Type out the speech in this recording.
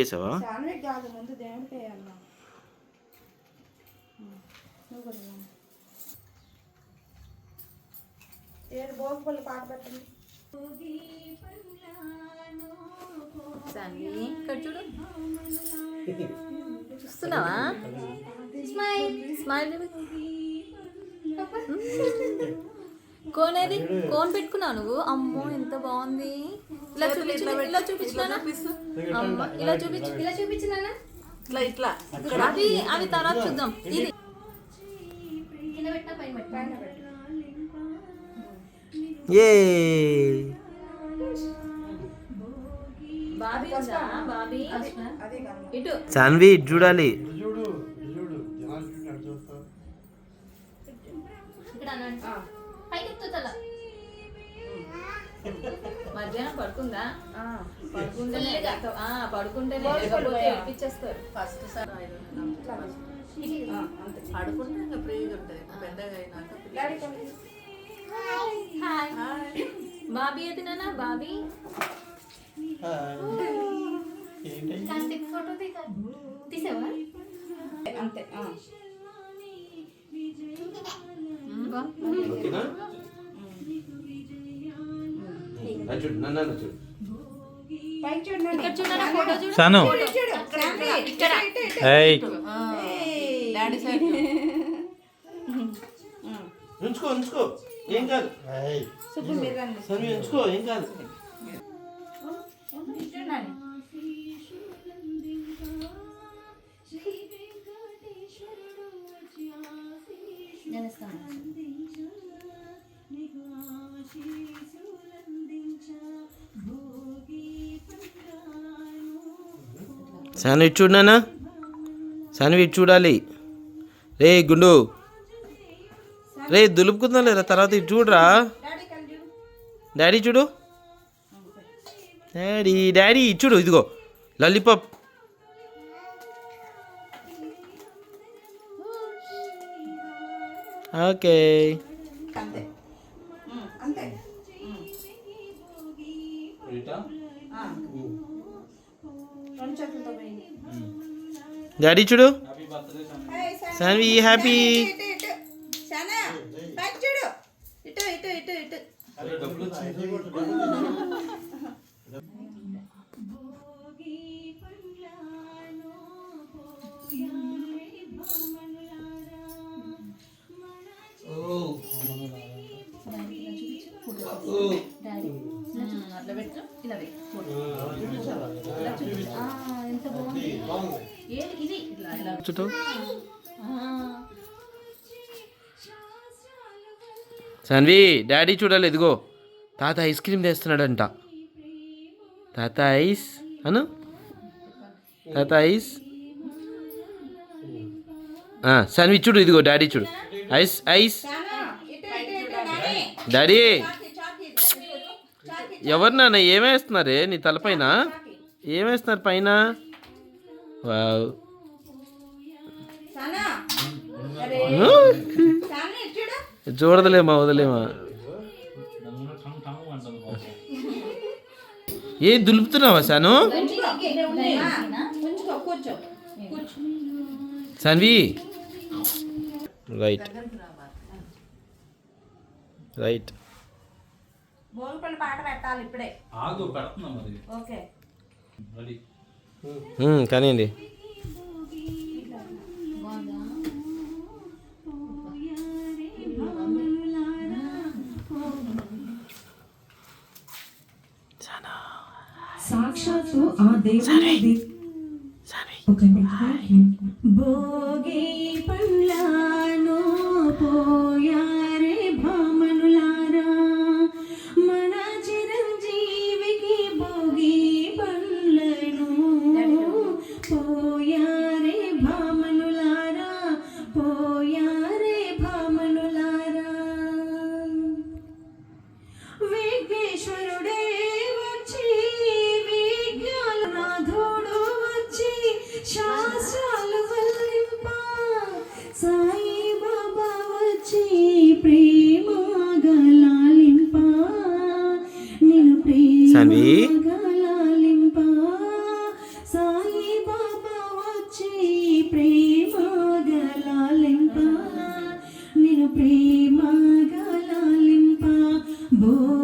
చేసావా? శాండ్విచ్ కాదు, ముందు దేవుడికి వేయాలి. ఏడు భోగిపల్లి పాట పెట్టండి. చూస్తున్నావా? Smile smile. కోన్ ఏది? కోన్ పెట్టుకున్నావు నువ్వు? అమ్మో ఎంత బాగుంది. ఇలా చూపించు, ఇలా చూపించినా ఇలా చూపించు, ఇలా చూపించినా ఇట్లా ఇట్లా. అవి తర్వాత చూద్దాం. ఇది కింద పెట్టినా పైన పెట్టినా. బాబీ ఉందా? బాబీ ఇటు సాన్వి ఇటు చూడాలి. మధ్యాహ్నం పడుకుందా? పడుకుంటేనే ఏడిపించేస్తారు. ఫస్ట్ సార్ పడుకుంటే ఫ్రీగా ఉంటుంది. పెద్దగా అయినాక బాబీ అది నాన్న. బాబీ ఫోటో తీసావా? అంతే. సాను ఉంచుకో ఉంచుకో, ఏం కాదు. ఉంచుకో, ఏం కాదు. సాను ఇటు చూడనా? సాను ఇటు చూడాలి. రే గుండు, రే దులుపుకుందా లేదా తర్వాత ఇటు చూడరా. డాడీ చూడు, డాడీ డాడీ ఇటు చూడు. ఇదిగో లాలీపాప్. ఓకే డాడీ చూడు. సాన్వి హ్యాపీ. ఇటు ఇటు ఇటు ఇటు. అట్లా పెట్టు, ఇలా ఎంత బాగుంది. ఇది ఇలా చుట్టూ. సాన్వి డాడీ చూడాలి. ఇదిగో తాత ఐస్ క్రీమ్ తెస్తున్నాడంట. తాత ఐస్ అను, తాత ఐస్. సాన్వి చూడు, ఇదిగో డాడీ చూడు. Ice ice. డాడీ ఎవరు నాన్న? ఏమేస్తున్నారే నీ తలపైన? ఏమేస్తున్నారు పైన? వావ్, చూడదులేమా, వదలేమా. ఏ దులుపుతున్నావా సాను? Saanvi right right. భోగిపల్లి పాట పెట్టాలి ఇప్పుడే. ఓకే కానివ్వండి. సాక్షాత్తు ఆ దేవుడి భోగి పండ్లను పోయారే భామనులారా, మన చిరంజీవికి భోగి పండ్లను పోయారే భామనులారా, పోయారే భామనులారా. విఘ్నేశ్వరుడే వచ్చి విజ్ఞాననాథుడు వచ్చి శాస్త్రాలు వల్లింప సాయి ప్రేమ గలాలింప భోగి